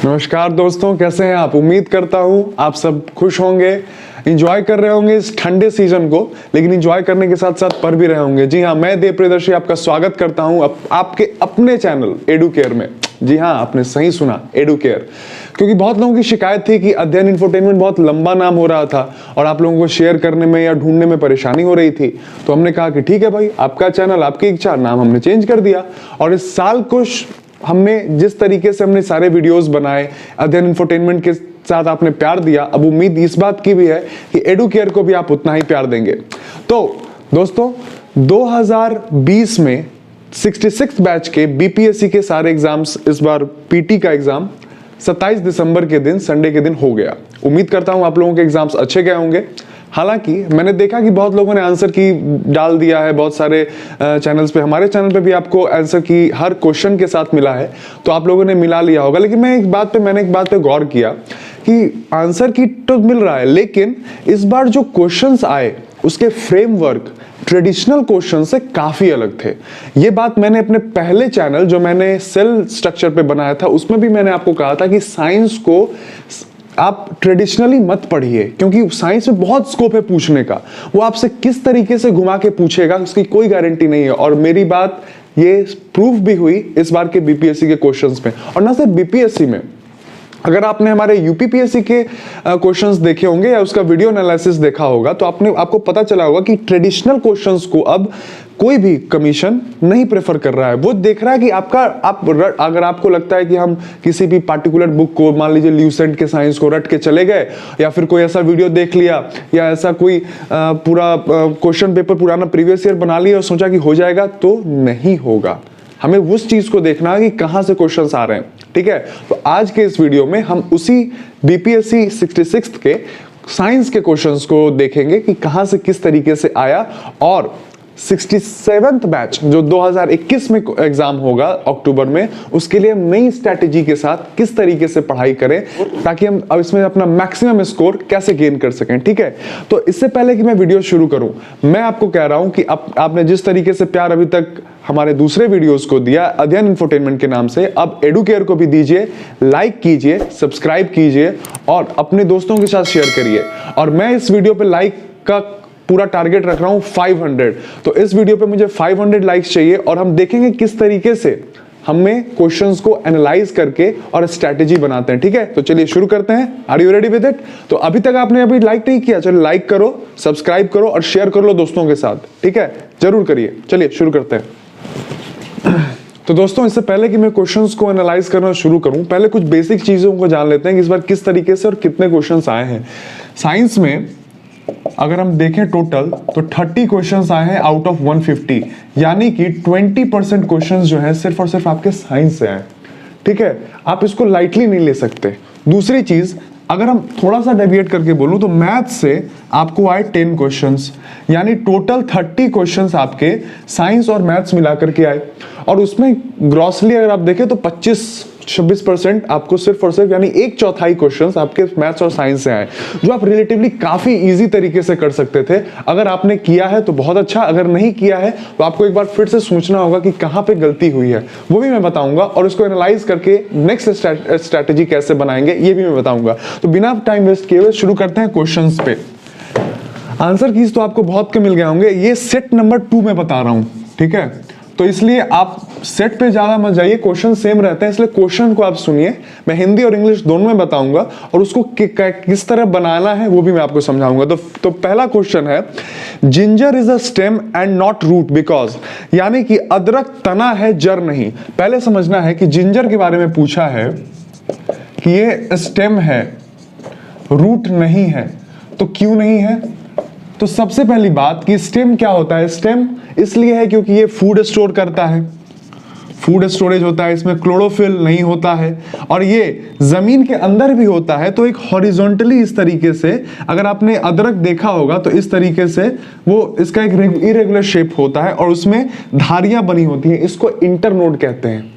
नमस्कार दोस्तों, कैसे हैं आप। उम्मीद करता हूं आप सब खुश होंगे, एंजॉय कर रहे होंगे इस ठंडे सीजन को, लेकिन एंजॉय करने के साथ साथ पढ़ भी रहे होंगे। जी हां, मैं देव प्रियदर्शी आपका स्वागत करता हूं आपके अपने चैनल एडुकेयर में। जी हां, आपने सही सुना, एडुकेयर। क्योंकि बहुत लोगों की शिकायत थी कि अध्ययन इंफोटेनमेंट बहुत लंबा नाम हो रहा था और आप लोगों को शेयर करने में या ढूंढने में परेशानी हो रही थी। तो हमने कहा कि ठीक है भाई, आपका चैनल, आपकी इच्छा, नाम हमने चेंज कर दिया। और इस साल कुछ हमने जिस तरीके से हमने सारे वीडियोस बनाए, अध्ययन इंफोटेनमेंट के साथ आपने प्यार दिया, अब उम्मीद इस बात की भी है कि एडुकेयर को भी आप उतना ही प्यार देंगे। तो दोस्तों, 2020 में 66 बैच के बीपीएससी के सारे एग्जाम्स, इस बार पीटी का एग्जाम 27 दिसंबर के दिन, संडे के दिन हो गया। उम्मीद करता हूं आप लोगों के एग्जाम्स अच्छे गए होंगे। हालांकि मैंने देखा कि बहुत लोगों ने आंसर की डाल दिया है, बहुत सारे चैनल्स पे, हमारे चैनल पे भी आपको आंसर की हर क्वेश्चन के साथ मिला है, तो आप लोगों ने मिला लिया होगा। लेकिन मैंने एक बात पे गौर किया कि आंसर की तो मिल रहा है, लेकिन इस बार जो क्वेश्चंस आए उसके फ्रेमवर्क ट्रेडिशनल क्वेश्चन से काफी अलग थे। ये बात मैंने अपने पहले चैनल जो मैंने सेल स्ट्रक्चर पे बनाया था, उसमें भी मैंने आपको कहा था कि साइंस को आप ट्रेडिशनली मत पढ़िए, क्योंकि साइंस में बहुत स्कोप है पूछने का। वो आपसे किस तरीके से घुमा के पूछेगा उसकी कोई गारंटी नहीं है। और मेरी बात ये प्रूफ भी हुई इस बार के बीपीएससी के क्वेश्चंस में। और ना सिर्फ बीपीएससी में, अगर आपने हमारे यूपीपीएससी के क्वेश्चंस देखे होंगे या उसका वीडियो एनालिसिस देखा होगा, तो आपको पता चला होगा कि ट्रेडिशनल क्वेश्चंस को अब कोई भी कमीशन नहीं प्रेफर कर रहा है। वो देख रहा है कि अगर आपको लगता है कि हम किसी भी पार्टिकुलर बुक को, मान लीजिए ल्यूसेंट के साइंस को रट के चले गए, या फिर कोई ऐसा वीडियो देख लिया, या ऐसा कोई पूरा क्वेश्चन पेपर पुराना प्रीवियस ईयर बना लिया और सोचा कि हो जाएगा, तो नहीं होगा। हमें उस चीज को देखना है कि कहां से क्वेश्चंस आ रहे हैं। ठीक है, तो आज के इस वीडियो में हम उसी बीपीएससी 66 के साइंस के क्वेश्चंस को देखेंगे कि कहां से किस तरीके से आया, और 67th बैच जो 2021 में एग्जाम होगा अक्टूबर में, उसके लिए हम नई स्ट्रैटेजी के साथ किस तरीके से पढ़ाई करें ताकि हम अब इसमें अपना मैक्सिमम स्कोर कैसे गेन कर सकें। ठीक है, तो इससे पहले कि मैं वीडियो शुरू करूं, मैं आपको कह रहा हूं कि आपने जिस तरीके से प्यार अभी तक हमारे दूसरे वीडियोस को दिया अध्ययन इंफोटेनमेंट के नाम से, अब एडुकेयर को भी दीजिए, लाइक कीजिए, सब्सक्राइब कीजिए और अपने दोस्तों के साथ शेयर करिए। और मैं इस वीडियो पे लाइक का पूरा टारगेट रख रहा हूं 500। तो इस वीडियो पे मुझे 500 लाइक्स चाहिए और हम देखेंगे किस तरीके से हमें क्वेश्चंस को एनालाइज करके और स्ट्रैटेजी बनाते हैं। ठीक है, तो चलिए शुरू करते हैं। Are you ready with it? तो अभी तक आपने लाइक नहीं किया, चलो लाइक करो, सब्सक्राइब करो और शेयर कर लो दोस्तों के साथ। ठीक है, जरूर करिए। चलिए शुरू करते हैं। तो दोस्तों, इससे पहले कि मैं क्वेश्चंस को एनालाइज करना शुरू करूं, पहले कुछ बेसिक चीजों को जान लेते हैं कि इस बार किस तरीके से और कितने क्वेश्चंस आए हैं। साइंस में अगर हम देखें टोटल, तो 30 क्वेश्चंस आए हैं आउट ऑफ 150, यानी कि 20% क्वेश्चंस जो है सिर्फ और सिर्फ आपके साइंस से आए। ठीक है, आप इसको लाइटली नहीं ले सकते। दूसरी चीज, अगर हम थोड़ा सा डेविएट करके बोलूं तो मैथ से आपको आए 10 क्वेश्चंस, यानी टोटल 30 क्वेश्चंस आपके साइंस और मैथ्स मिलाकर के आए। और उसमें ग्रॉसली अगर आप देखें तो 25-26% आपको सिर्फ और सिर्फ, यानी 1/4 क्वेश्चंस आपके मैथ्स और साइंस से आए, जो आप रिलेटिवली काफी इजी तरीके से कर सकते थे। अगर आपने किया है तो बहुत अच्छा, अगर नहीं किया है तो आपको एक बार फिर से सोचना होगा कि कहां पे गलती हुई है, वो भी मैं बताऊंगा। और उसको एनालाइज करके नेक्स्ट स्ट्रैटेजी कैसे बनाएंगे ये भी मैं बताऊंगा। तो बिना टाइम वेस्ट किए हुए शुरू करते हैं क्वेश्चंस पे। आंसर कीज तो आपको बहुत के मिल गए होंगे, ये सेट नंबर 2 में बता रहा हूं। ठीक है, तो इसलिए आप सेट पे ज्यादा मत जाइए, क्वेश्चन सेम रहते हैं, इसलिए क्वेश्चन को आप सुनिए। मैं हिंदी और इंग्लिश दोनों में बताऊंगा और उसको किस तरह बनाना है वो भी मैं आपको समझाऊंगा। तो पहला क्वेश्चन है, ginger is a stem and not root because, यानी कि अदरक तना है जड़ नहीं। पहले समझना है कि जिंजर के बारे में पूछा है कि ये स्टेम है, रूट नहीं है, तो क्यों नहीं है? तो सबसे पहली बात कि स्टेम क्या होता है? स्टेम इसलिए है क्योंकि ये फूड स्टोर करता है, फूड स्टोरेज होता है, इसमें क्लोरोफिल नहीं होता है, और ये जमीन के अंदर भी होता है। तो एक हॉरिजॉन्टली इस तरीके से, अगर आपने अदरक देखा होगा तो इस तरीके से वो, इसका एक इरेगुलर शेप होता है और उसमें धारियां बनी होती हैं, इसको इंटरनोड कहते हैं।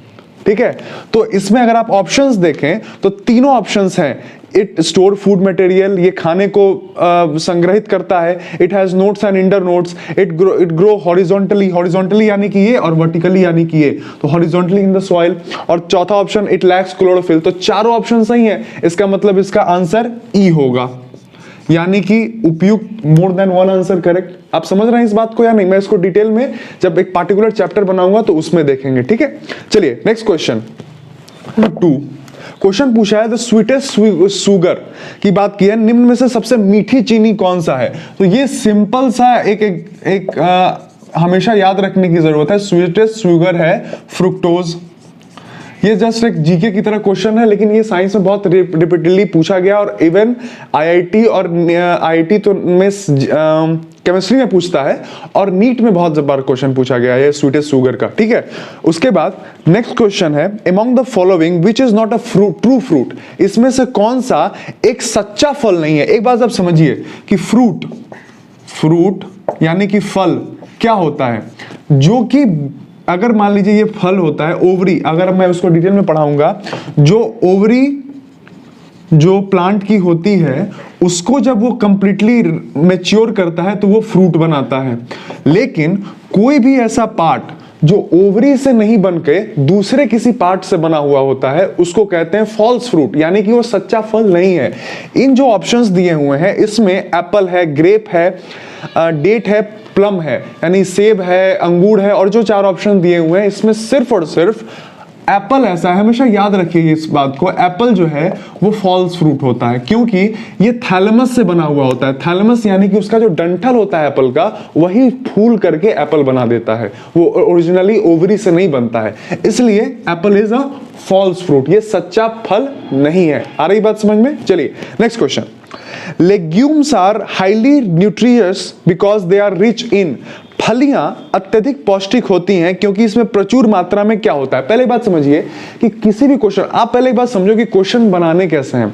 ठीक है। तो इसमें अगर आप ऑप्शंस देखें तो तीनों ऑप्शंस हैं। इट स्टोर फूड मटेरियल, ये खाने को संग्रहित करता है। It has notes and inter notes. It grow horizontally, horizontally यानी कि ये, और वर्टिकली यानी कि ये, तो हॉरिजॉन्टली इन द सॉइल। और चौथा ऑप्शन इट लैक्स क्लोरोफिल। तो चारों ऑप्शन सही है, इसका मतलब इसका आंसर ई होगा, यानी कि उपयुक्त, more than one answer correct. आप समझ रहे हैं इस बात को या नहीं? मैं इसको डिटेल में जब एक पार्टिकुलर चैप्टर बनाऊंगा तो उसमें देखेंगे, ठीक है। चलिए नेक्स्ट क्वेश्चन 2। क्वेश्चन पूछा है द स्वीटेस्ट शुगर की बात की है, निम्न में से सबसे मीठी चीनी कौन सा है? तो ये सिंपल सा एक हमेशा याद रखने की जरूरत है। स्वीटेस्ट शुगर है फ्रुक्टोज। ये जस्ट एक जीके की तरह क्वेश्चन है, लेकिन ये साइंस में बहुत रिपीटेडली पूछा गया, और इवन आईआईटी और आईआईटी तो में केमिस्ट्री में पूछता है, और नीट में बहुत बार क्वेश्चन पूछा गया है स्वीटेस्ट शुगर का, ठीक है। उसके बाद नेक्स्ट क्वेश्चन है among the following which is not a fruit, true fruit, इसमें से कौन सा एक सच्चा फल नहीं है? एक बात आप समझिए कि फ्रूट यानी कि फल क्या होता है, जो कि अगर मान लीजिए ये फल होता है ओवरी, अगर मैं उसको डिटेल में पढ़ाऊंगा, जो ओवरी जो प्लांट की होती है उसको जब वो कंप्लीटली मैच्योर करता है तो वो फ्रूट बनाता है। लेकिन कोई भी ऐसा पार्ट जो ओवरी से नहीं बनके दूसरे किसी पार्ट से बना हुआ होता है उसको कहते हैं फॉल्स फ्रूट, यानी कि वो सच्चा फल नहीं है। इन जो ऑप्शंस दिए हुए हैं इसमें एप्पल है, ग्रेप है, डेट है, प्लम है, यानी सेब है, अंगूर है, और जो चार ऑप्शन दिए हुए हैं इसमें सिर्फ और सिर्फ एप्पल ऐसा है। हमेशा याद रखिए इस बात को, एप्पल जो है वो फॉल्स फ्रूट होता है, क्योंकि ये थैलेमस से बना हुआ होता है। थैलेमस यानी कि उसका जो डंठल होता है एप्पल का, वही फूल करके एप्पल बना देता है, वो ओरिजिनली ओवरी से नहीं बनता है। इसलिए apple is a false fruit, ये सच्चा फल नहीं है। आ रही बात समझ में? चलिए next question. Legumes are highly nutritious because they are rich in, फलियां अत्यधिक पौष्टिक होती हैं क्योंकि इसमें प्रचुर मात्रा में क्या होता है? पहले बात समझिए कि किसी भी क्वेश्चन, आप पहले बात समझो कि क्वेश्चन बनाने कैसे हैं।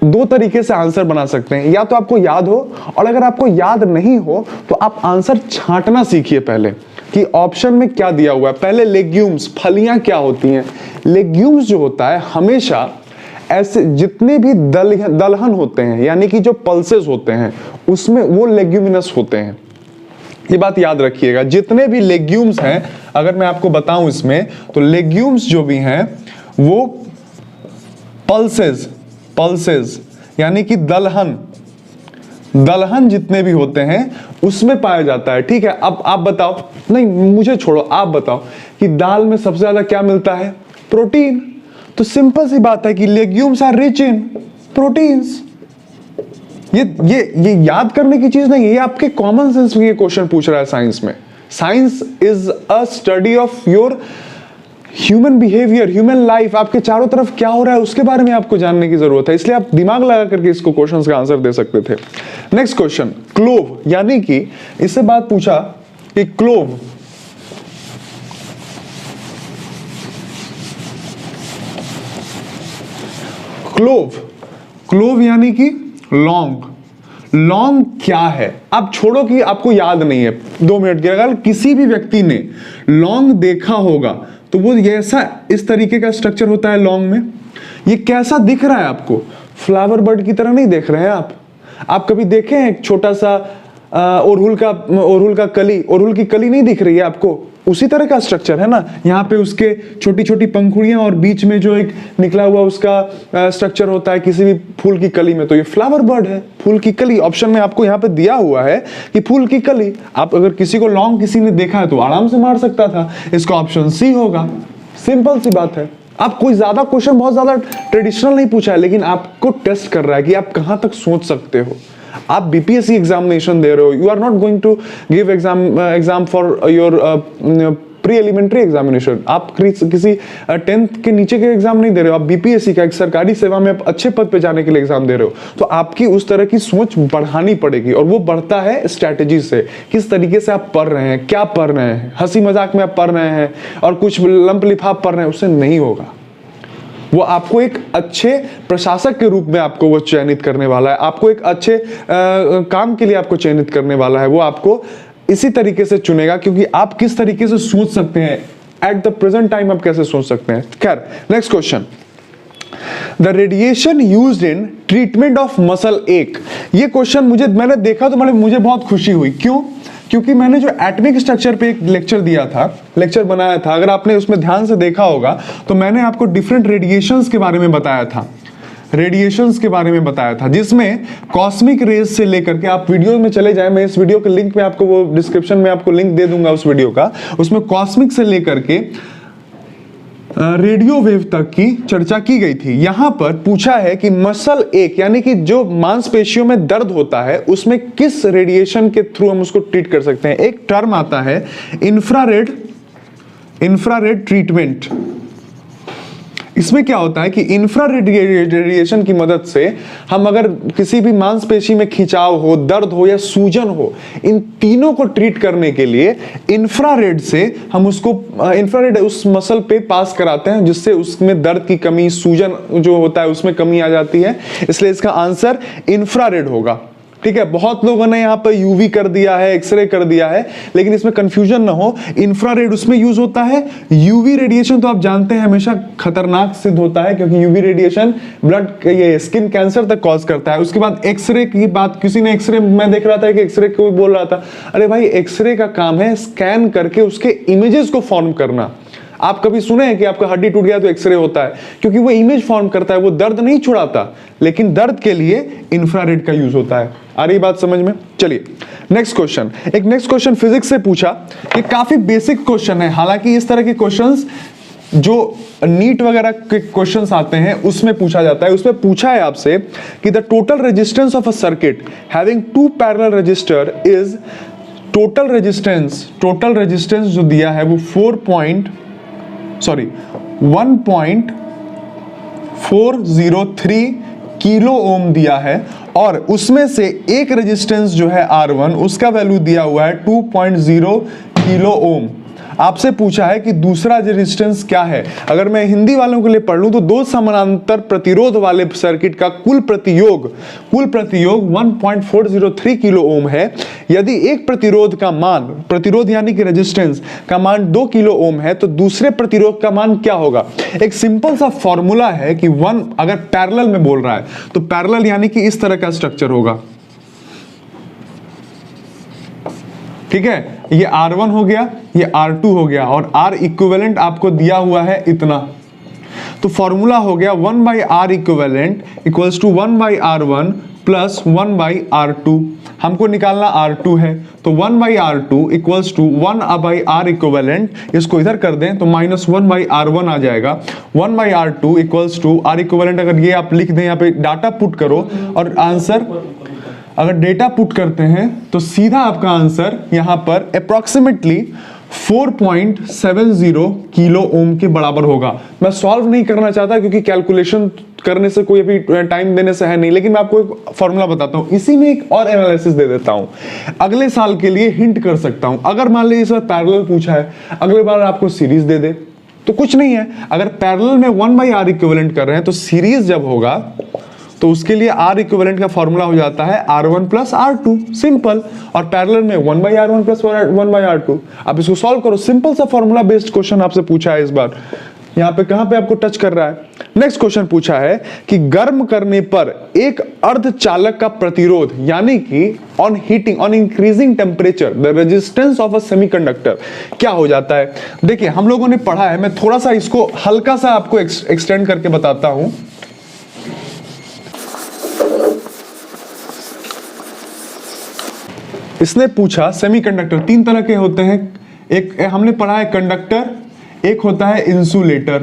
दो तरीके से आंसर बना सकते हैं, या तो आपको याद हो, और अगर आपको याद नहीं हो तो आप आंसर छांटना सीखिए पहले कि ऑप्शन में क्या दिया हुआ है। पहले लेग्यूम्स, फलियां क्या होती हैं? लेग्यूम्स जो होता है हमेशा ऐसे जितने भी दलहन होते हैं, यानी कि जो पल्सेस होते हैं उसमें वो लेग्यूमिनस होते हैं। ये बात याद रखिएगा, जितने भी लेग्यूम्स हैं, अगर मैं आपको बताऊं इसमें, तो लेग्यूम्स जो भी हैं वो पल्सेस यानी कि दलहन जितने भी होते हैं उसमें पाया जाता है, ठीक है। अब आप बताओ, नहीं मुझे छोड़ो, आप बताओ कि दाल में सबसे ज्यादा क्या मिलता है? प्रोटीन। तो सिंपल सी बात है कि legumes are rich in proteins. ये याद करने की चीज नहीं है, ये आपके कॉमन सेंस में ये क्वेश्चन पूछ रहा है साइंस में। Science is a study of your human behaviour, human life. आपके चारों तरफ क्या हो रहा है उसके बारे में आपको जानने की जरूरत है, इसलिए आप दिमाग लगा करके इसको क्वेश्चन का आंसर दे सकते थे। नेक्स्ट क्वेश्चन, क्लोव, यानी कि इससे बात पूछा कि क्लोव यानी कि लौंग क्या है? आप छोड़ो कि आपको याद नहीं है, 2 मिनट के, अगर किसी भी व्यक्ति ने लौंग देखा होगा तो वो ऐसा इस तरीके का स्ट्रक्चर होता है लौंग में। ये कैसा दिख रहा है आपको? फ्लावर बर्ड की तरह नहीं देख रहे हैं आप कभी देखे हैं एक छोटा सा ओरहुल की कली नहीं दिख रही है आपको? उसी तरह का स्ट्रक्चर है ना, यहाँ पे उसके छोटी छोटी पंखुड़ियां और बीच में जो एक निकला हुआ उसका स्ट्रक्चर होता है किसी भी फूल की कली में। तो ये फ्लावर बर्ड है, फूल की कली। ऑप्शन में आपको यहाँ पे दिया हुआ है कि फूल की कली। आप अगर किसी को लौंग किसी ने देखा है तो आराम से मार सकता था, इसका ऑप्शन सी होगा। सिंपल सी बात है। आप कोई ज्यादा क्वेश्चन बहुत ज्यादा ट्रेडिशनल नहीं पूछा है, लेकिन आपको टेस्ट कर रहा है कि आप कहां तक सोच सकते हो। आप बीपीएससी एग्जामिनेशन दे रहे हो, you are not going to give exam for your pre elementary examination. आप किसी 10th के नीचे के एग्जाम नहीं दे रहे हो, आप बीपीएससी का एक सरकारी सेवा में आप अच्छे पद पे जाने के लिए एग्जाम दे रहे हो। तो आपकी उस तरह की सोच बढ़ानी पड़ेगी, और वो बढ़ता है स्ट्रैटेजी से। किस तरीके से आप पढ़ रहे हैं, क्या पढ़ रहे हैं, हंसी मजाक में आप पढ़ रहे हैं और कुछ लंप लिफाफ पढ़ रहे हैं, उससे नहीं होगा। वो आपको एक अच्छे प्रशासक के रूप में आपको वो चयनित करने वाला है, आपको एक अच्छे काम के लिए आपको चयनित करने वाला है। वो आपको इसी तरीके से चुनेगा क्योंकि आप किस तरीके से सोच सकते हैं। एट द प्रेजेंट टाइम आप कैसे सोच सकते हैं। खैर, next question, the radiation used in treatment of muscle एक। ये क्वेश्चन मैंने देखा तो मुझे बहुत खुशी हुई। क्यों? क्योंकि मैंने जो एटॉमिक स्ट्रक्चर पे एक लेक्चर बनाया था, अगर आपने उसमें ध्यान से देखा होगा तो मैंने आपको डिफरेंट रेडिएशंस के बारे में बताया था, जिसमें कॉस्मिक रेज से लेकर के, आप वीडियो में चले जाएं, मैं इस वीडियो के लिंक पे आपको वो डिस्क्रिप्शन में आपको लिंक दे दूंगा उस वीडियो का, उसमें कॉस्मिक से लेकर के रेडियो वेव तक की चर्चा की गई थी। यहां पर पूछा है कि मसल एक यानी कि जो मांसपेशियों में दर्द होता है उसमें किस रेडिएशन के थ्रू हम उसको ट्रीट कर सकते हैं। एक टर्म आता है इंफ्रारेड ट्रीटमेंट। इसमें क्या होता है कि इंफ्रारेड रेडिएशन की मदद से हम अगर किसी भी मांसपेशी में खिंचाव हो, दर्द हो या सूजन हो, इन तीनों को ट्रीट करने के लिए इंफ्रारेड से हम इंफ्रारेड उस मसल पे पास कराते हैं, जिससे उसमें दर्द की कमी, सूजन जो होता है उसमें कमी आ जाती है। इसलिए इसका आंसर इंफ्रारेड होगा। ठीक है, बहुत लोगों ने यहाँ पर यूवी कर दिया है, एक्सरे कर दिया है, लेकिन इसमें कंफ्यूजन ना हो, इंफ्रारेड उसमें यूज होता है। यूवी रेडिएशन तो आप जानते हैं हमेशा खतरनाक सिद्ध होता है, क्योंकि यूवी रेडिएशन ये स्किन कैंसर तक कॉज करता है। उसके बाद एक्सरे की बात, किसी ने एक्सरे, मैं देख रहा था कि एक्सरे कोई बोल रहा था, अरे भाई एक्सरे का काम है स्कैन करके उसके इमेजेस को फॉर्म करना। आप कभी सुने हैं कि आपका हड्डी टूट गया तो एक्सरे होता है? क्योंकि वो इमेज फॉर्म करता है, वो दर्द नहीं छुड़ाता, लेकिन दर्द के लिए इंफ्रारेड का यूज होता है। आ रही बात समझ में? चलिए नेक्स्ट क्वेश्चन। एक नेक्स्ट क्वेश्चन फिजिक्स से पूछा, ये काफी बेसिक क्वेश्चन है, हालांकि इस तरह के क्वेश्चंस जो नीट वगैरह के क्वेश्चंस आते हैं उसमें पूछा जाता है। उसमें पूछा है आपसे कि the total resistance of a circuit having two parallel resistor is, total resistance जो दिया है वो 1.403 किलो ओम दिया है, और उसमें से एक रेजिस्टेंस जो है R1 उसका वैल्यू दिया हुआ है 2.0 किलो ओम। आपसे पूछा है कि दूसरा रेजिस्टेंस क्या है। अगर मैं हिंदी वालों के लिए पढ़ लूं तो दो समानांतर प्रतिरोध वाले सर्किट का कुल प्रतियोग 1.403 किलो ओम है। यदि एक प्रतिरोध का मान, प्रतिरोध यानी कि रेजिस्टेंस का मान 2 किलो ओम है, तो दूसरे प्रतिरोध का मान क्या होगा। एक सिंपल सा फॉर्मूला है कि अगर पैरेलल में बोल रहा है तो पैरेलल यानी कि इस तरह का स्ट्रक्चर होगा। ठीक है, ये R1 हो गया, ये R2 हो गया, और R इक्विवेलेंट आपको दिया हुआ है इतना। तो फॉर्मूला हो गया 1/R equivalent equals to 1/R1 plus 1/R2। हमको निकालना R2 है, तो 1/R2 equals to 1/R equivalent, इसको इधर कर दें तो -1/R1 आ जाएगा। 1/R2 equals to R equivalent, अगर ये आप लिख दें, यहाँ पे डाटा पुट करो और आंसर, अगर डेटा पुट करते हैं तो सीधा आपका आंसर यहां पर अप्रॉक्सीमेटली 4.70 किलो ओम के बराबर होगा। मैं सॉल्व नहीं करना चाहता क्योंकि कैलकुलेशन करने से कोई अभी टाइम देने से है नहीं, लेकिन मैं आपको एक फॉर्मूला बताता हूं, इसी में एक और एनालिसिस दे देता हूं, अगले साल के लिए हिंट कर सकता हूं। अगर मान लीजिए इस बार पैरेलल पूछा है, अगले बार आपको सीरीज दे दे तो कुछ नहीं है। अगर पैरेलल में 1/R इक्विवेलेंट कर रहे हैं तो सीरीज जब होगा तो उसके लिए R इक्विवेलेंट का फॉर्मूला हो जाता है R1 प्लस R2, सिंपल। और पैरेलल में 1/R1 प्लस 1/R2। आप इसको सॉल्व करो, सिंपल सा फॉर्मूला बेस्ड क्वेश्चन आपसे पूछा है इस बार। यहां पे कहां पे आपको टच कर रहा है। नेक्स्ट क्वेश्चन पूछा है कि गर्म करने पर एक अर्धचालक का प्रतिरोध, यानी कि on heating, on increasing temperature the resistance of a semiconductor क्या हो जाता है। देखिए हम लोगों ने पढ़ा है, मैं थोड़ा सा इसको हल्का सा आपको एक्सटेंड करके बताता हूं। इसने पूछा सेमीकंडक्टर 3 तरह के होते हैं, एक हमने पढ़ा है कंडक्टर, एक होता है इंसुलेटर।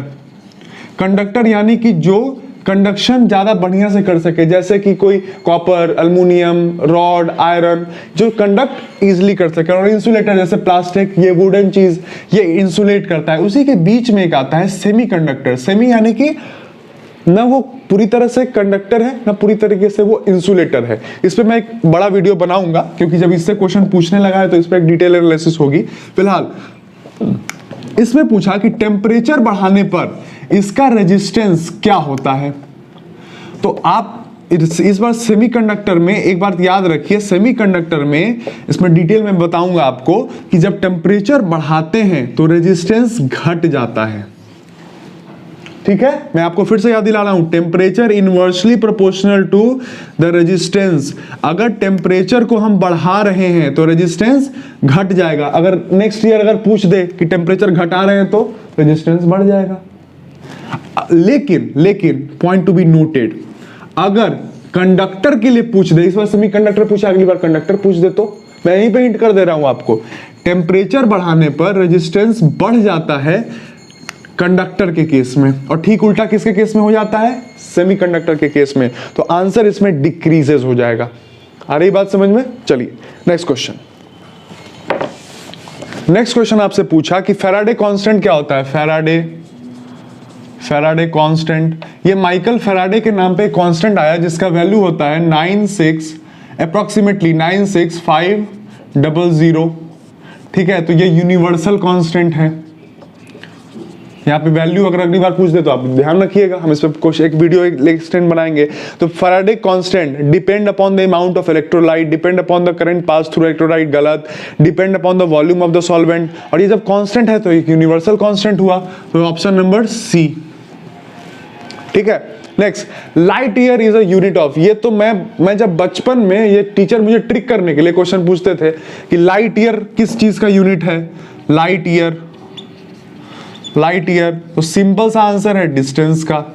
कंडक्टर यानी कि जो कंडक्शन ज्यादा बढ़िया से कर सके, जैसे कि कोई कॉपर, एल्युमिनियम, रॉड, आयरन, जो कंडक्ट इजीली कर सके। और इंसुलेटर जैसे प्लास्टिक, ये वुडन चीज, ये इंसुलेट करता है। उसी के बीच में एक आता है सेमीकंडक्टर। सेमी यानी कि ना वो पूरी तरह से कंडक्टर है, ना पूरी तरीके से वो इंसुलेटर है। इस पे मैं एक बड़ा वीडियो बनाऊंगा, क्योंकि जब इससे क्वेश्चन पूछने लगा है तो इस पे एक डिटेल एनालिसिस होगी। फिलहाल इसमें पूछा कि टेम्परेचर बढ़ाने पर इसका रेजिस्टेंस क्या होता है। तो आप इस बार सेमीकंडक्टर में एक बात याद रखिए, सेमीकंडक्टर में इसमें डिटेल में बताऊंगा आपको कि जब टेम्परेचर बढ़ाते हैं तो रेजिस्टेंस घट जाता है। ठीक है, मैं आपको फिर से याद दिला रहा हूं, temperature inversely proportional to the resistance. अगर टेम्परेचर को हम बढ़ा रहे हैं तो रेजिस्टेंस घट जाएगा। अगर नेक्स्ट ईयर अगर पूछ दे कि टेम्परेचर घटा रहे हैं तो रेजिस्टेंस बढ़ जाएगा। लेकिन पॉइंट टू बी नोटेड, अगर कंडक्टर के लिए पूछ दे, इस बार सेमीकंडक्टर पूछा, अगली बार कंडक्टर पूछ दे, तो मैं यहीं पे हिंट कर दे रहा हूं आपको, टेम्परेचर बढ़ाने पर रेजिस्टेंस बढ़ जाता है कंडक्टर के केस में, और ठीक उल्टा किसके केस में हो जाता है? सेमीकंडक्टर के केस में। तो आंसर इसमें डिक्रीजेस हो जाएगा। आ रही बात समझ में? चलिए नेक्स्ट क्वेश्चन। नेक्स्ट क्वेश्चन आपसे पूछा कि फैराडे कांस्टेंट क्या होता है? फैराडे कांस्टेंट, ये माइकल फैराडे के नाम पे कांस्टेंट आया जिसका वैल्यू होता है 96 अप्रोक्सीमेटली 96500। ठीक है, तो ये यूनिवर्सल कांस्टेंट है। यहाँ पे वैल्यू अगर अगली बार पूछ दे तो आप ध्यान रखिएगा, हम इस पे कुछ एक वीडियो एक्सटेंड बनाएंगे। तो Faraday constant depend upon the amount of electrolyte, depend upon the current pass through electrolyte, गलत, depend upon the volume of the solvent, और ये जब कांस्टेंट है तो एक यूनिवर्सल कांस्टेंट हुआ, तो ऑप्शन नंबर सी। ठीक है, next, light year is a unit of, ये तो मैं जब बचपन में ये टीचर मुझे ट्रिक करने के लिए क्वेश्चन पूछते थे कि लाइट ईयर किस चीज का यूनिट है? लाइट ईयर, तो सिंपल सा आंसर है डिस्टेंस का।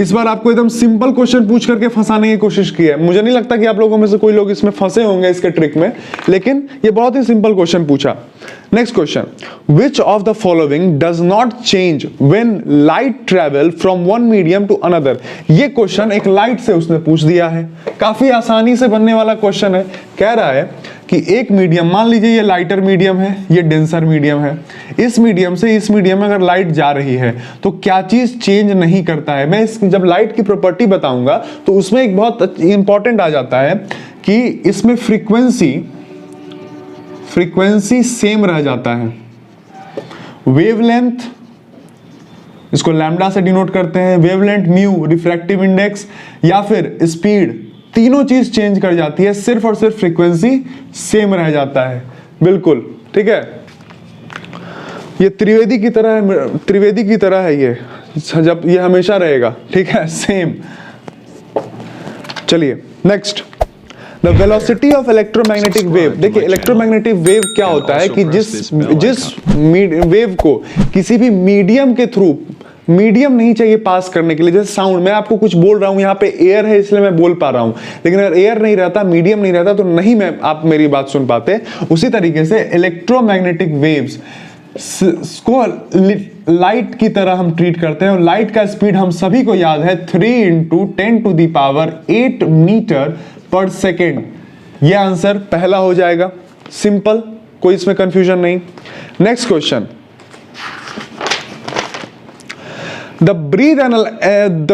इस बार आपको एकदम सिंपल क्वेश्चन पूछ करके फंसाने की कोशिश की है। मुझे नहीं लगता कि आप लोगों में से कोई लोग इसमें फंसे होंगे इसके ट्रिक में, लेकिन ये बहुत ही सिंपल क्वेश्चन पूछा। Next question, which of the following does not change when light travel from one medium to another? ये क्वेश्चन एक लाइट से उसने पूछ दिया है, काफी आसानी से बनने वाला क्वेश्चन है। कह रहा है कि एक मीडियम, मान लीजिए ये लाइटर मीडियम है, ये डेंसर मीडियम है, इस मीडियम से इस मीडियम में अगर लाइट जा रही है तो क्या चीज चेंज नहीं करता है? मैं जब लाइट की प्रॉपर्टी बताऊंगा तो उसमें एक बहुत इंपॉर्टेंट आ जाता है कि इसमें फ्रीक्वेंसी सेम रह जाता है, वेवलेंथ, इसको लैम्डा से डिनोट करते हैं, वेवलेंथ, म्यू, रिफ्रैक्टिव इंडेक्स या फिर स्पीड, तीनों चीज चेंज कर जाती है, सिर्फ और सिर्फ फ्रीक्वेंसी सेम रह जाता है। बिल्कुल ठीक है, ये त्रिवेदी की तरह है ये, जब ये हमेशा रहेगा, ठीक है, सेम। चलिए next, the velocity of electromagnetic wave. देखिए इलेक्ट्रोमैग्नेटिक वेव क्या होता है कि जिस वेव को किसी भी मीडियम के थ्रू, मीडियम नहीं चाहिए पास करने के लिए, जैसे साउंड, मैं आपको कुछ बोल रहा हूं, यहाँ पे एयर है इसलिए मैं बोल पा रहा हूं, लेकिन अगर एयर नहीं रहता, मीडियम नहीं रहता, तो नहीं आप मेरी बात सुन पाते। उसी तरीके से इलेक्ट्रोमैग्नेटिक वेव्स को लाइट की तरह हम ट्रीट करते हैं, और लाइट का स्पीड हम सभी को याद है 3 × 10⁸ मीटर पर सेकेंड। यह आंसर पहला हो जाएगा, सिंपल, कोई इसमें कंफ्यूजन नहीं। Next question, The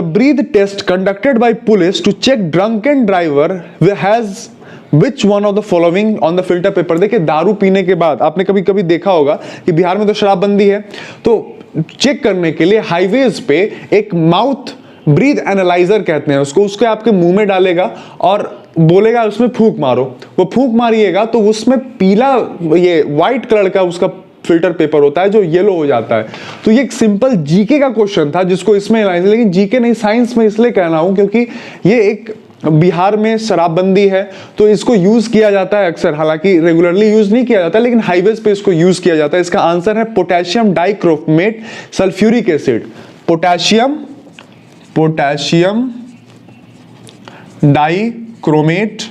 breath test conducted by police to check drunken driver has which one of the following on the filter paper? देखिए दारू पीने के बाद आपने कभी कभी देखा होगा कि बिहार में तो शराबबंदी है, तो चेक करने के लिए हाईवेज पे एक माउथ ब्रीथ एनालाइजर कहते हैं उसको, उसके आपके मुंह में डालेगा और बोलेगा उसमें फूंक मारो। वो फूंक मारिएगा तो उसमें पीला, ये व्हाइट कलर का उसका फिल्टर पेपर होता है जो येलो हो जाता है। तो ये एक सिंपल जीके का क्वेश्चन था जिसको इसमें, लेकिन जीके नहीं, साइंस में इसलिए कह रहा हूं क्योंकि ये एक, बिहार में शराबबंदी है तो इसको यूज किया जाता है अक्सर, हालांकि रेगुलरली यूज नहीं किया जाता, लेकिन हाईवेज पे इसको यूज किया जाता है। इसका आंसर है potassium dichromate sulphuric acid. Potassium dichromate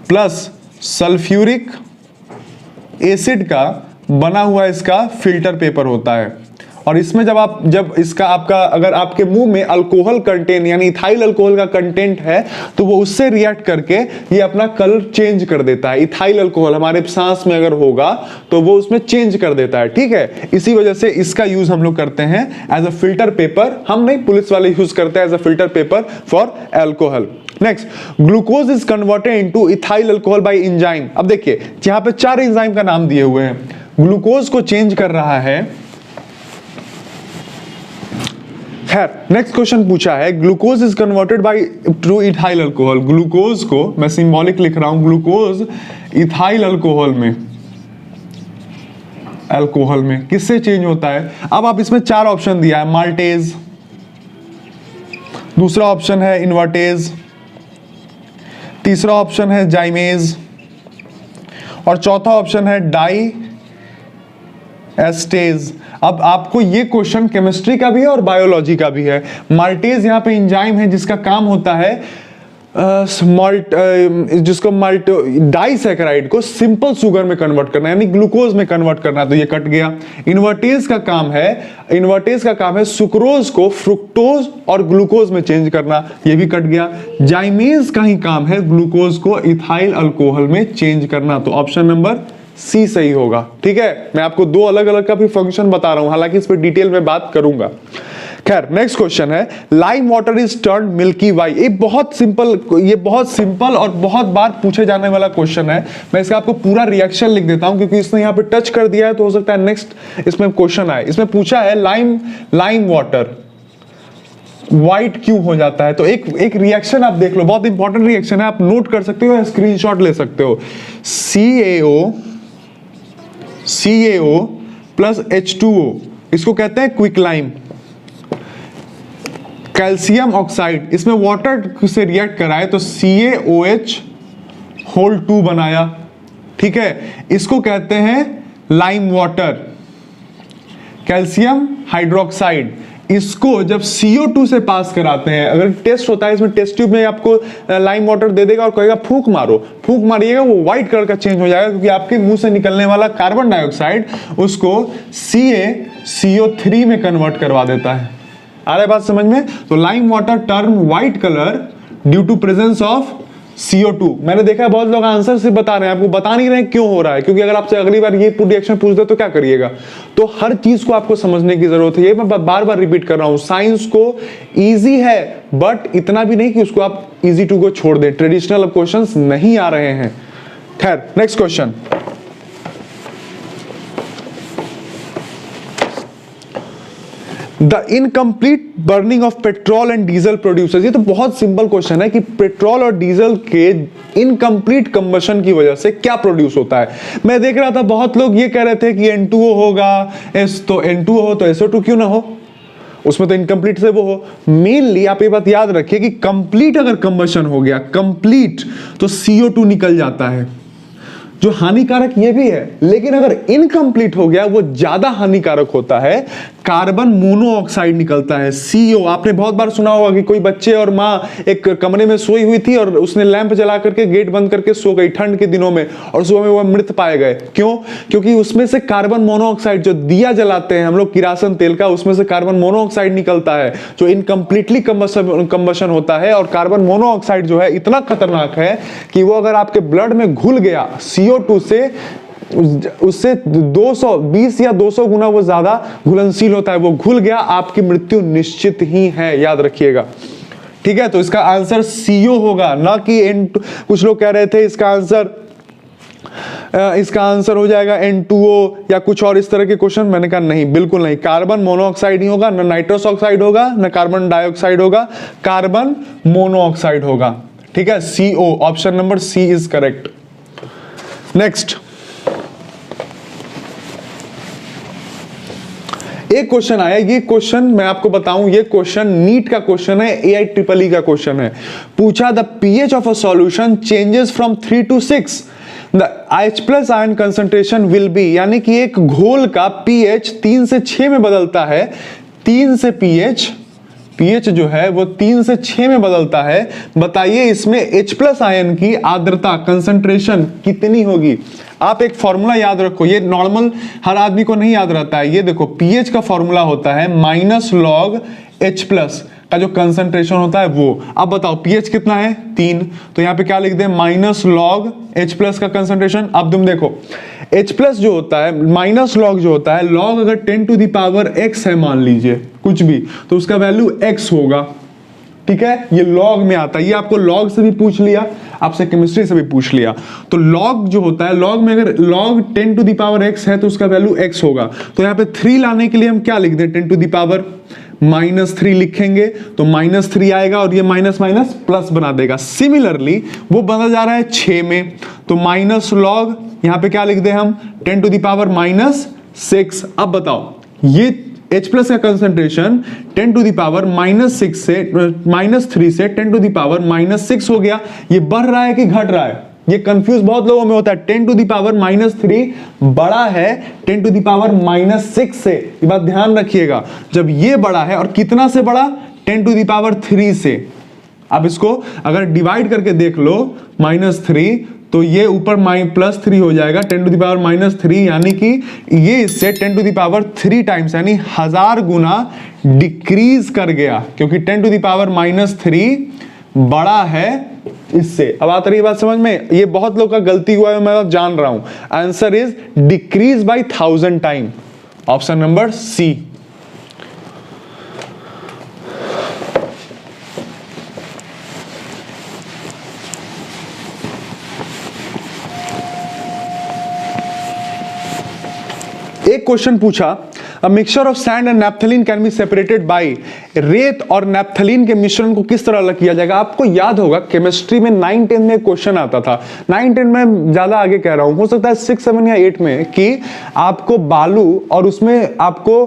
plus sulphuric acid का बना हुआ इसका फिल्टर पेपर होता है। और इसमें जब इसका अगर आपके मुंह में अल्कोहल कंटेंट यानी इथाइल अल्कोहल का कंटेंट है तो वो उससे रिएक्ट करके ये अपना कलर चेंज कर देता है। इथाइल अल्कोहल हमारे सांस में अगर होगा तो वो उसमें चेंज कर देता है, ठीक है। इसी वजह से इसका यूज हम लोग करते हैं एज अ फिल्टर पेपर, हम नहीं, पुलिस वाले यूज करते हैं as a filter paper for alcohol. Next, glucose is converted into ethyl alcohol by enzyme. अब देखिए यहां पे 4 एंजाइम का नाम दिए हुए हैं। ग्लूकोज को चेंज कर रहा है खैर नेक्स्ट क्वेश्चन पूछा है, glucose is converted by two ethyl alcohol. Glucose को मैं सिंबॉलिक लिख रहा हूं, ग्लूकोज इथाइल अल्कोहल में किससे चेंज होता है? अब आप इसमें 4 ऑप्शन दिया है, माल्टेज, दूसरा ऑप्शन है इन्वर्टेज, तीसरा ऑप्शन है जाइमेज और चौथा ऑप्शन है डाई एस्टेज। अब आपको ये क्वेश्चन केमिस्ट्री का भी है और बायोलॉजी का भी है। माल्टेज यहाँ पे एंजाइम है जिसका काम होता है डाइसैकेराइड को सिंपल शुगर में कन्वर्ट करना, यानी ग्लूकोज में कन्वर्ट करना, तो ये कट गया। इन्वर्टेज का काम है सुक्रोज को फ्रुक्टोज और ग्लूकोज में चेंज करना, ये भी कट गया। जाइमेज का ही काम है ग्लूकोज को इथाइल अल्कोहल में चेंज करना, तो ऑप्शन नंबर सी सही होगा। ठीक है, मैं आपको 2 अलग अलग का भी फंक्शन बता रहा हूं, हालांकि इस पर डिटेल में बात करूंगा। खैर नेक्स्ट क्वेश्चन है, lime water is turn milky why. ये बहुत सिंपल और बहुत बार पूछे जाने वाला क्वेश्चन है। मैं इसका आपको पूरा रिएक्शन लिख देता हूं क्योंकि इसने यहां पे टच कर दिया है, तो हो सकता है नेक्स्ट इसमें क्वेश्चन आए। इसमें पूछा है लाइम वाटर व्हाइट क्यों हो जाता है, तो एक रिएक्शन आप देख लो, बहुत इंपॉर्टेंट रिएक्शन है, आप नोट कर सकते हो, स्क्रीनशॉट ले सकते हो। CaO प्लस H2O, इसको कहते हैं क्विक लाइम। कैल्शियम ऑक्साइड, इसमें वाटर से रिएक्ट कराए तो CaOH होल 2 बनाया, ठीक है, इसको कहते हैं लाइम वाटर। कैल्शियम हाइड्रोक्साइड, इसको जब CO2 से पास कराते हैं, अगर टेस्ट होता है इसमें, टेस्ट ट्यूब में आपको लाइम वाटर दे देगा और कहेगा फूंक मारिएगा, वो व्हाइट कलर का चेंज हो जाएगा क्योंकि आपके मुंह से निकलने वाला कार्बन डाइऑक्साइड उसको CaCO3 में कन्वर्ट करवा देता है। आ रहा है बात समझ में? तो lime water turn white colour due to presence of CO2। मैंने देखा है बहुत लोग आंसर से बता रहे हैं, आपको बता नहीं रहे क्यों हो रहा है, क्योंकि अगर आपसे अगली बार ये रिएक्शन पूछ दे तो क्या करिएगा। तो हर चीज को आपको समझने की जरूरत है, ये मैं बार बार रिपीट कर रहा हूं। साइंस को इजी है बट इतना भी नहीं कि उसको आप इजी टू को छोड़ दें, ट्रेडिशनल क्वेश्चंस नहीं आ रहे हैं। खैर next question, the incomplete burning of petrol and diesel producers. ये तो बहुत सिंपल क्वेश्चन है कि पेट्रोल और डीजल के इनकम्प्लीट कंबशन की वजह से क्या प्रोड्यूस होता है। मैं देख रहा था बहुत लोग ये कह रहे थे कि N2O होगा, तो N2O हो तो SO2 क्यों ना हो, उसमें तो इनकम्प्लीट से वो हो। मेनली आप ये बात याद रखिए कि कंप्लीट अगर कंबशन हो गया, कंप्लीट, तो CO2 निकल जाता है, जो हानिकारक ये भी है, लेकिन अगर इनकम्प्लीट हो गया वो ज्यादा हानिकारक होता है, कार्बन मोनोऑक्साइड निकलता है CO। आपने बहुत बार सुना होगा कि कोई बच्चे और माँ एक कमरे में सोई हुई थी और उसने लैंप जला करके गेट बंद करके सो गई ठंड के दिनों में, और सुबह में वो मृत पाए गए। क्यों? क्योंकि उसमें से कार्बन मोनोऑक्साइड, जो दिया जलाते हैं हम लोग किरासन तेल का, उसमें से कार्बन मोनोऑक्साइड निकलता है जो इनकम्प्लीटली कंबशन होता है। और कार्बन मोनोऑक्साइड जो है इतना खतरनाक है कि वो अगर आपके ब्लड में घुल गया CO2 से, उससे 220 या 200 गुना वो ज्यादा घुलनशील होता है, वो घुल गया, आपकी मृत्यु निश्चित ही है, याद रखिएगा। ठीक है, तो इसका आंसर CO होगा, ना कि N2। कुछ लोग कह रहे थे इसका आंसर हो जाएगा N2O या कुछ और इस तरह के क्वेश्चन, मैंने कहा नहीं, बिल्कुल नहीं। कार्बन मोनोऑक्साइड ही होगा, ना नाइट्रस ऑक्साइड होगा, ना कार्बन डाइऑक्साइड होगा, कार्बन मोनोऑक्साइड होगा। ठीक है, CO, option number C is correct. Next एक क्वेश्चन आया, ये क्वेश्चन मैं आपको बताऊं, ये क्वेश्चन नीट का क्वेश्चन है, AIEEE का क्वेश्चन है। पूछा the pH of a solution changes from 3 to 6, the H+ ion concentration will be, यानी कि एक घोल का pH 3 से 6 में बदलता है, 3 से pH जो है वो 3 से 6 में बदलता है। बताइए इसमें H+ आयन की आर्द्रता कंसंट्रेशन कितनी होगी। आप एक फॉर्मूला याद रखो, ये नॉर्मल हर आदमी को नहीं याद रहता है। ये देखो pH का फॉर्मूला होता है -log H+ का जो कंसंट्रेशन होता है वो। अब बताओ pH कितना है 3, तो यहां पे क्या लिख दे -log H+ का कंसंट्रेशन। अब तुम देखो H+ जो होता है, -log जो होता है, log अगर 10 to the power x है मान लीजिए कुछ भी, तो उसका वैल्यू x होगा। ठीक है, ये log में आता है, ये आपको log से भी पूछ लिया, आपसे केमिस्ट्री से भी पूछ लिया। तो log जो होता है, log में अगर log 10 to the power x है तो उसका वैल्यू x होगा। तो यहाँ पे 3 लाने के लिए हम क्या लिख दें, 10 to the power -3 लिखेंगे तो -3 आएगा और ये माइनस माइनस प्लस बना देगा। सिमिलरली वो बना जा रहा है 6 में, तो माइनस लॉग यहां पे क्या लिख दे हम 10 टू द पावर -6। अब बताओ ये H प्लस का कंसंट्रेशन 10 टू द पावर -6 से -3 से 10 टू द पावर -6 हो गया। ये बढ़ रहा है कि घट रहा है? ये कंफ्यूज बहुत लोगों में होता है। 10 टू द पावर -3 बड़ा है 10 टू द पावर -6 से, ये बात ध्यान रखिएगा। जब ये बड़ा है और कितना से बड़ा 10 टू द पावर 3 से। अब इसको अगर डिवाइड करके देख लो -3 तो ये ऊपर +3 हो जाएगा 10 टू द पावर -3, यानी कि ये इससे 10 टू द पावर 3 टाइम्स यानी 1000 गुना डिक्रीज कर गया, क्योंकि 10 टू द पावर -3 बड़ा है इससे। अब आती रही बात समझ में? ये बहुत लोग का गलती हुआ है, मैं जान रहा हूं। Answer is decrease by 1000 time, option number C. एक क्वेश्चन पूछा, a mixture of sand and naphthalene can be separated by. रेत और नैप्थलीन के मिश्रण को किस तरह अलग किया जाएगा? आपको याद होगा केमिस्ट्री में 9-10 में क्वेश्चन आता था। 9-10 में ज्यादा आगे कह रहा हूं, हो सकता है 6-7 या 8 में, कि आपको बालू और उसमें आपको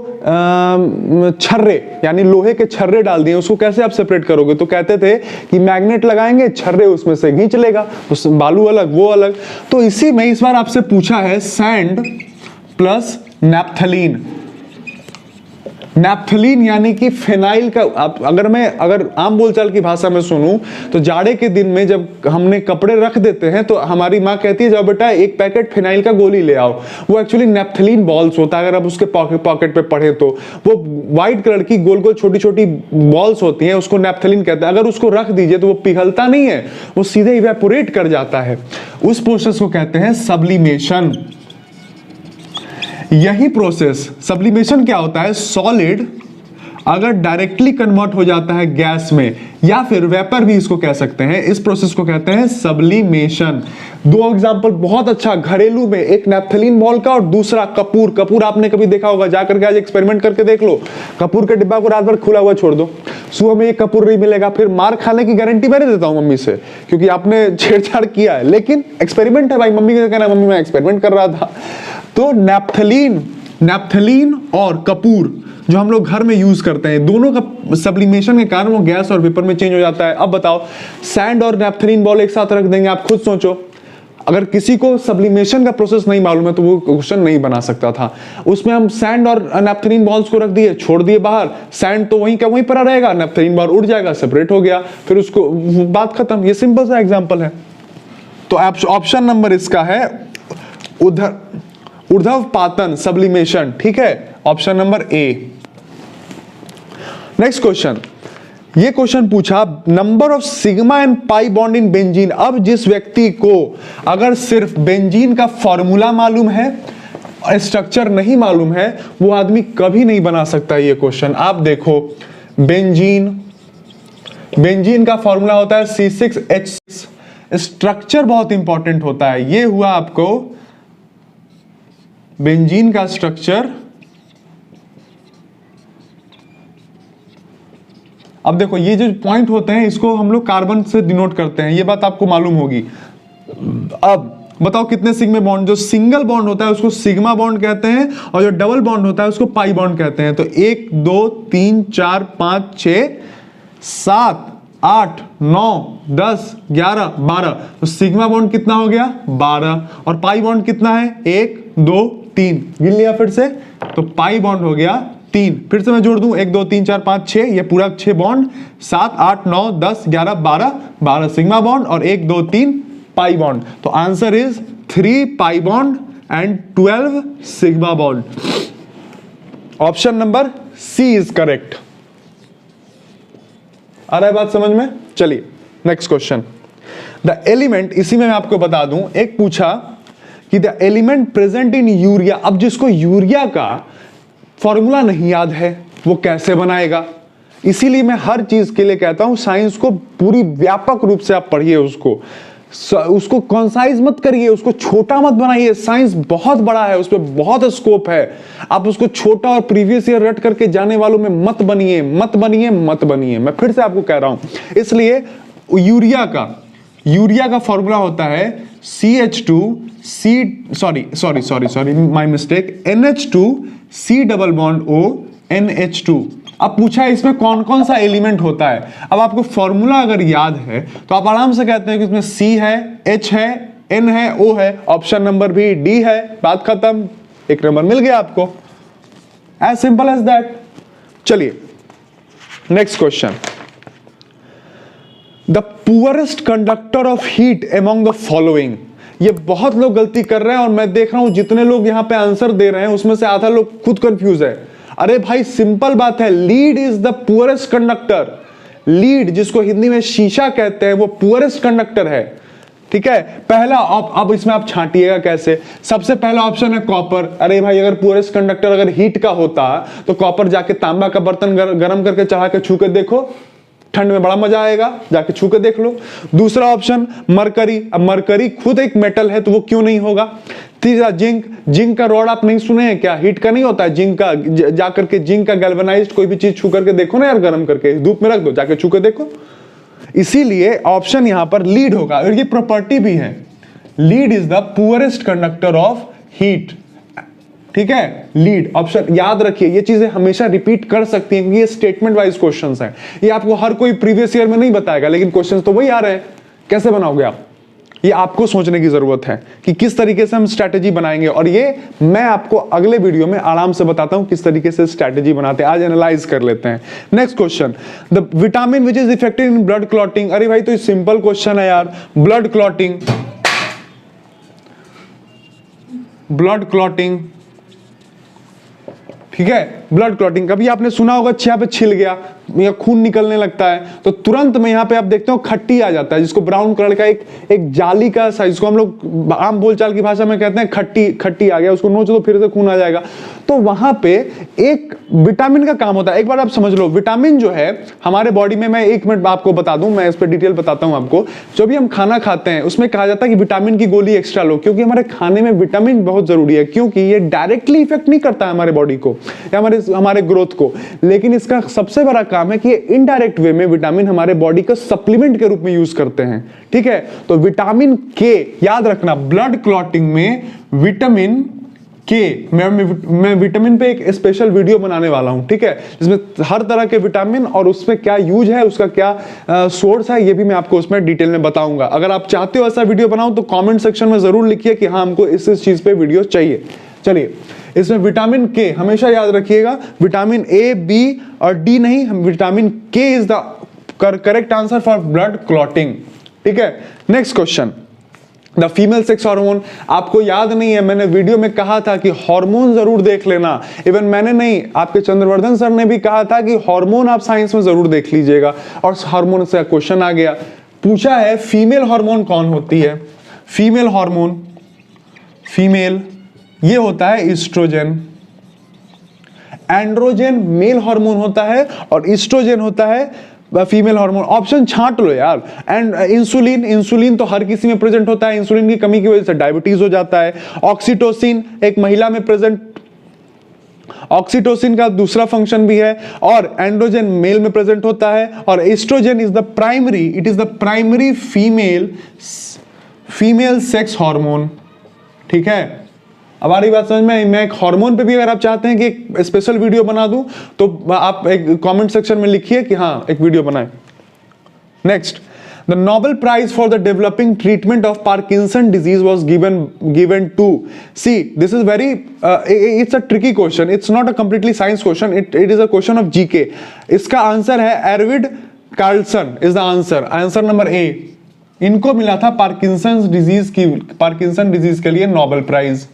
छर्रे यानी लोहे के छर्रे डाल दिए, उसको कैसे आप सेपरेट करोगे? तो कहते थे कि मैग्नेट लगाएंगे, छर्रे उसमें से खींच लेगा, तो बालू अलग वो अलग। तो इसी में इस बार आपसे पूछा है सैंड प्लस नैप्थलीन। नैप्थलीन यानी कि फिनाइल का, अगर आम बोलचाल की भाषा में सुनूं तो जाड़े के दिन में जब हमने कपड़े रख देते हैं तो हमारी माँ कहती है जाओ बेटा एक पैकेट फिनाइल का गोली ले आओ। वो एक्चुअली नैप्थलीन बॉल्स होता है। अगर आप उसके पॉकेट पे पढ़े तो वो व्हाइट कलर की गोल गोल छोटी छोटी बॉल्स होती हैं, उसको नैप्थलीन कहते हैं। अगर उसको रख दीजिए तो वो पिघलता नहीं है, वो सीधे इवेपोरेट कर जाता है। उस प्रोसेस को कहते हैं सब्लिमेशन। यही प्रोसेस सब्लिमेशन क्या होता है? सॉलिड अगर डायरेक्टली कन्वर्ट हो जाता है गैस में, या फिर वेपर भी इसको कह सकते हैं, इस प्रोसेस को कहते हैं सब्लिमेशन। दो एग्जांपल बहुत अच्छा घरेलू में, एक नैप्थलीन बॉल का और दूसरा कपूर। कपूर आपने कभी देखा होगा, जाकर के आज एक्सपेरिमेंट करके देख लो। कपूर के डिब्बा को रात भर खुला हुआ छोड़ दो, सुबह में एक कपूर नहीं मिलेगा। फिर मार खाने की गारंटी मैंने देता हूं मम्मी से, क्योंकि आपने छेड़छाड़ किया है, लेकिन एक्सपेरिमेंट है भाई। मम्मी का कहना मम्मी मैं एक्सपेरिमेंट कर रहा था। तो नैप्थलीन और कपूर जो हम लोग घर में यूज करते हैं, दोनों का सब्लिमेशन के कारण वो गैस और वेपर में चेंज हो जाता है। अब बताओ सैंड और नैप्थलीन बॉल एक साथ रख देंगे, आप खुद सोचो। अगर किसी को सब्लिमेशन का प्रोसेस नहीं मालूम है तो वो क्वेश्चन नहीं बना सकता था। उसमें हम सैंड और नैप्थलीन बॉल्स को रख दिए, छोड़ दिए बाहर। सैंड तो वहीं का वहीं पर रहेगा, नैप्थलीन बॉल उड़ जाएगा, सेपरेट हो गया, फिर उसको बात खत्म। ये सिंपल सा एग्जाम्पल है। तो ऑप्शन नंबर इसका है ऊर्ध्वपातन सब्लिमेशन, ठीक है, option number A. Next question, ये क्वेश्चन पूछा number of sigma and pi bond in benzene. अब जिस व्यक्ति को अगर सिर्फ बेंजीन का फॉर्मूला मालूम है, स्ट्रक्चर नहीं मालूम है, वो आदमी कभी नहीं बना सकता ये क्वेश्चन। आप देखो बेंजीन का फॉर्मूला होता है C6H6। स्ट्रक्चर बहुत इंपॉर्टेंट होता है। ये हुआ आपको बेंजीन का स्ट्रक्चर। अब देखो ये जो पॉइंट होते हैं इसको हम लोग कार्बन से डिनोट करते हैं, ये बात आपको मालूम होगी। अब बताओ कितने सिग्मा बॉन्ड? जो सिंगल बॉन्ड होता है उसको सिग्मा बॉन्ड कहते हैं, और जो डबल बॉन्ड होता है उसको पाई बॉन्ड कहते हैं। तो 1 2 3 4 5 6 7 8 9 10 11 12। तो सिग्मा बॉन्ड कितना हो गया? 12। और पाई बॉन्ड कितना है? 1 2 3। गिन लिया फिर से, तो पाई बॉन्ड हो गया 3। फिर से मैं जोड़ दूं 1 2 3 4 5 6, ये पूरा 6 बॉन्ड, 7 8 9 10 11 12 12 सिग्मा बॉन्ड और 1 2 3 पाई बॉन्ड। तो answer is 3 pi bond and 12 sigma bond. Option number C is correct. आ रहा है बात समझ में? चलिए नेक्स्ट क्वेश्चन। द एलिमेंट, इसी में मैं आपको बता दूं, एक पूछा कि the element present in urea. अब जिसको यूरिया का फॉर्मूला नहीं याद है वो कैसे बनाएगा? इसीलिए मैं हर चीज के लिए कहता हूं साइंस को पूरी व्यापक रूप से आप पढ़िए उसको। उसको कंसाइज मत करिए, उसको छोटा मत बनाइए। साइंस बहुत बड़ा है, उस पर बहुत स्कोप है। आप उसको छोटा और प्रीवियस ईयर रट करके जाने वालों में मत बनिए, मत बनिए, मत बनिए। मैं फिर से आपको कह रहा हूं। इसलिए यूरिया का फॉर्मूला होता है my mistake, NH2 C double bond O NH2। अब पूछा है इसमें कौन कौन सा एलिमेंट होता है। अब आपको फॉर्मूला अगर याद है तो आप आराम से कहते हैं कि इसमें C है, H है, N है, O है, ऑप्शन नंबर भी D है। बात खत्म, एक नंबर मिल गया आपको। As simple as that. चलिए next question. The poorest conductor of heat among the following. ये बहुत लोग गलती कर रहे हैं और मैं देख रहा हूं जितने लोग यहां पे आंसर दे रहे हैं उसमें से आधा लोग खुद कंफ्यूज है। अरे भाई सिंपल बात है, lead is the poorest conductor. Lead जिसको हिंदी में शीशा कहते हैं वो पुअरेस्ट कंडक्टर है। ठीक है, पहला अब इसमें आप छांटिएगा कैसे। सबसे पहला ऑप्शन है कॉपर। अरे भाई अगर पुअरेस्ट कंडक्टर अगर हीट का होता तो कॉपर जाके तांबा का बर्तन गर्म करके चढ़ा के छू के देखो, ठंड में बड़ा मजा आएगा, जाके छू के देख लो। दूसरा ऑप्शन मरकरी। अब मरकरी खुद एक मेटल है तो वो क्यों नहीं होगा। तीसरा जिंक। जिंक का रॉड आप नहीं सुने हैं क्या, हीट का नहीं होता है जिंक का। जाकर के जिंक का गैल्वेनाइज्ड कोई भी चीज छू करके देखो ना यार, गर्म करके धूप में रख दो, जाके छू के देखो। इसीलिए ऑप्शन यहां पर लीड होगा और ये प्रॉपर्टी भी है, lead is the poorest conductor of heat. ठीक है, लीड ऑप्शन याद रखिए। ये चीजें हमेशा रिपीट कर सकती हैं क्योंकि ये स्टेटमेंट वाइज क्वेश्चंस हैं। ये आपको हर कोई प्रीवियस ईयर में नहीं बताएगा, लेकिन क्वेश्चंस तो वही आ रहे हैं। कैसे बनाओगे आप, ये आपको सोचने की जरूरत है कि किस तरीके से हम स्ट्रैटेजी बनाएंगे। और ये मैं आपको अगले वीडियो में आराम से बताता हूं किस तरीके से स्ट्रैटेजी बनाते हैं। आज एनालाइज कर लेते हैं। Next question, the vitamin which is effective in blood clotting. अरे भाई तो ये सिंपल क्वेश्चन है यार। ब्लड क्लॉटिंग, ब्लड क्लॉटिंग, ठीक है, ब्लड क्लॉटिंग। कभी आपने सुना होगा यहाँ पे छिल गया या खून निकलने लगता है तो तुरंत में यहाँ पे आप देखते हो खट्टी आ जाता है, जिसको ब्राउन कलर का एक जाली का साइज, जिसको हम लोग आम बोलचाल की भाषा में कहते हैं खट्टी आ गया, उसको नोच दो फिर से खून आ जाएगा। तो वहां पे एक विटामिन का काम होता है। एक बार आप समझ लो, विटामिन जो है हमारे बॉडी में, मैं 1 मिनट आपको बता दूं, मैं इस पर डिटेल बताता हूं आपको। जो भी हम खाना खाते हैं उसमें कहा जाता है कि विटामिन की गोली एक्स्ट्रा लो, क्योंकि हमारे खाने में विटामिन बहुत जरूरी है। क्योंकि ये डायरेक्टली इफेक्ट नहीं करता है हमारे बॉडी को या हमारे ग्रोथ को, लेकिन इसका सबसे बड़ा काम है कि ये इनडायरेक्ट वे में विटामिन हमारे बॉडी का सप्लीमेंट के रूप में यूज करते हैं। ठीक है, तो विटामिन के याद रखना, ब्लड क्लॉटिंग में विटामिन के, मैं विटामिन पे एक स्पेशल वीडियो बनाने वाला हूं। ठीक है, जिसमें हर तरह के विटामिन और उसमें क्या यूज है, उसका क्या सोर्स है, ये भी मैं आपको उसमें डिटेल में बताऊंगा। अगर आप चाहते हो ऐसा वीडियो बनाऊं तो कमेंट सेक्शन में जरूर लिखिए कि हाँ हमको इस चीज पे वीडियो चाहिए। चलिए, इसमें विटामिन के हमेशा याद रखिएगा, विटामिन ए, बी और डी नहीं, विटामिन के is the correct answer for blood clotting. ठीक है, next question, the female sex hormone. आपको याद नहीं है, मैंने वीडियो में कहा था कि हार्मोन जरूर देख लेना। इवन मैंने नहीं, आपके चंद्रवर्धन सर ने भी कहा था कि हार्मोन आप साइंस में जरूर देख लीजिएगा, और हार्मोन से क्वेश्चन आ गया। पूछा है फीमेल हार्मोन कौन होती है। फीमेल हार्मोन, फीमेल ये होता है ईस्ट्रोजन, एंड्रोजन मेल हार्मोन होता है और ईस्ट्रोजन होता है फीमेल हार्मोन। ऑप्शन छांट लो यार। एंड इंसुलिन, इंसुलिन तो हर किसी में प्रेजेंट होता है, इंसुलिन की कमी की वजह से डायबिटीज हो जाता है। ऑक्सीटोसिन एक महिला में प्रेजेंट, ऑक्सीटोसिन का दूसरा फंक्शन भी है, और एंड्रोजन मेल में प्रेजेंट होता है, और estrogen is the primary, it is the primary female sex hormone. ठीक है, अब आ रही बात समझ में। मैं एक हार्मोन पे भी अगर आप चाहते हैं कि एक स्पेशल वीडियो बना दूं तो आप एक कमेंट सेक्शन में लिखिए कि हाँ एक वीडियो बनाएं। Next, the Nobel prize for the developing treatment of Parkinson disease was given to, see this is very, it's a tricky question, it's not a completely science question, it is a question of GK. इसका answer है Arvid Carlsson is the answer, answer number A. इनको मिला था Parkinson disease के लिए Nobel prize.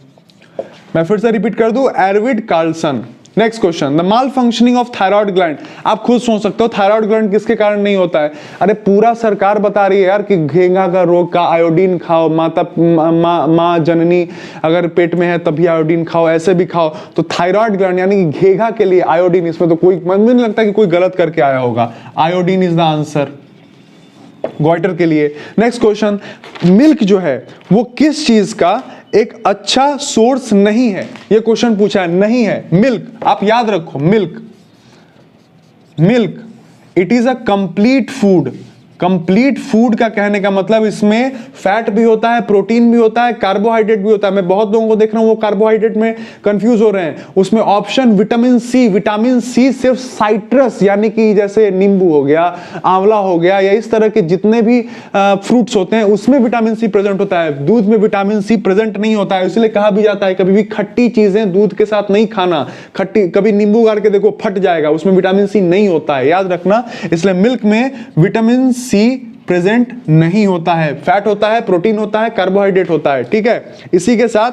मैं फिर से रिपीट कर दूं, Arvid Carlsson. Next question, the malfunctioning of thyroid gland. आप खुद सोच सकते हो थायराइड ग्लैंड किसके कारण नहीं होता है। अरे पूरा सरकार बता रही है यार कि घेंगा का रोग का आयोडीन खाओ, माँ जननी अगर पेट में है तभी आयोडीन खाओ, ऐसे भी खाओ। तो थायराइड ग्लैंड यानी कि घेंगा के लिए आयोडीन, इसमें तो कोई मन में नहीं लगता कि कोई गलत करके आया होगा। Iodine is the answer. Goitre के लिए। नेक्स्ट क्वेश्चन, मिल्क जो है वो किस चीज का एक अच्छा सोर्स नहीं है? ये क्वेश्चन पूछा है, नहीं है मिल्क। आप याद रखो, milk it is a complete food. Complete food का कहने का मतलब इसमें फैट भी होता है, प्रोटीन भी होता है, कार्बोहाइड्रेट भी होता है। मैं बहुत लोगों को देख रहा हूं वो कार्बोहाइड्रेट में कंफ्यूज हो रहे हैं। उसमें ऑप्शन विटामिन सी सिर्फ साइट्रस यानी कि जैसे नींबू हो गया, आंवला हो गया, या इस तरह के जितने भी फ्रूट्स होते हैं उसमें विटामिन सी प्रेजेंट होता है। दूध में विटामिन सी प्रेजेंट नहीं होता है, इसलिए कहा भी जाता है कभी भी खट्टी चीजें दूध के साथ नहीं खाना। खट्टी कभी नींबू गाड़ के देखो फट जाएगा, उसमें विटामिन सी नहीं होता है, याद रखना। इसलिए मिल्क में विटामिन सी प्रेजेंट नहीं होता है। फैट होता है, प्रोटीन होता है, कार्बोहाइड्रेट होता है। ठीक है, इसी के साथ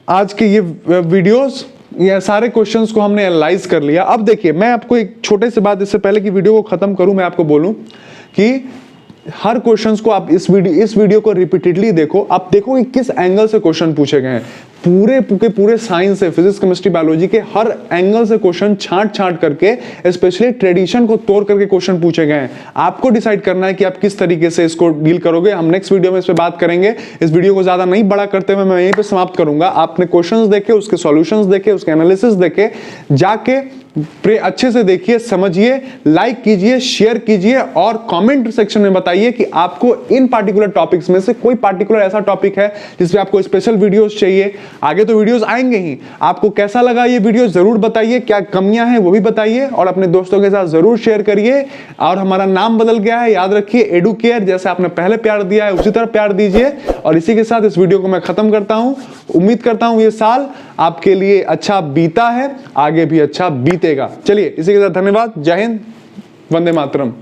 आज के ये वीडियोस, ये सारे क्वेश्चंस को हमने एनालाइज कर लिया। अब देखिए, मैं आपको एक छोटे से बात, इससे पहले कि वीडियो को खत्म करूं, मैं आपको बोलूं कि हर क्वेश्चंस को आप इस वीडियो को रिपीटेडली देखो। आप देखो कि किस एंगल से क्वेश्चन पूछे गए हैं। पूरे साइंस से, फिजिक्स, केमिस्ट्री, बायोलॉजी के हर एंगल से क्वेश्चन छांट करके, स्पेशली ट्रेडिशन को तोड़ करके क्वेश्चन पूछे गए हैं। आपको डिसाइड करना है कि आप किस तरीके से इसको डील करोगे। हम नेक्स्ट वीडियो में इस पे बात करेंगे। इस वीडियो को ज्यादा नहीं बड़ा करते हुए मैं यहीं पे समाप्त करूंगा। आपने क्वेश्चंस देखे, उसके सॉल्यूशंस देखे, उसके एनालिसिस देखे, जाके अच्छे से देखिए, समझिए, लाइक कीजिए, शेयर कीजिए और कमेंट सेक्शन में बताइए कि आपको इन पार्टिकुलर टॉपिक्स में से कोई पार्टिकुलर ऐसा टॉपिक है जिसपे आपको स्पेशल वीडियोस चाहिए। आगे तो वीडियोस आएंगे ही। आपको कैसा लगा ये वीडियो जरूर बताइए, क्या कमियां हैं वो भी बताइए और अपने दोस्तों के साथ जरूर शेयर करिए। और हमारा नाम बदल गया है, याद रखिए, एडुकेयर। जैसे आपने पहले प्यार दिया है उसी तरह प्यार दीजिए। और इसी के साथ इस वीडियो को मैं खत्म करता हूं। उम्मीद करता हूं ये साल आपके लिए अच्छा बीता है, आगे भी अच्छा बीतेगा। चलिए, इसी के साथ धन्यवाद। जय हिंद, वंदे मातरम।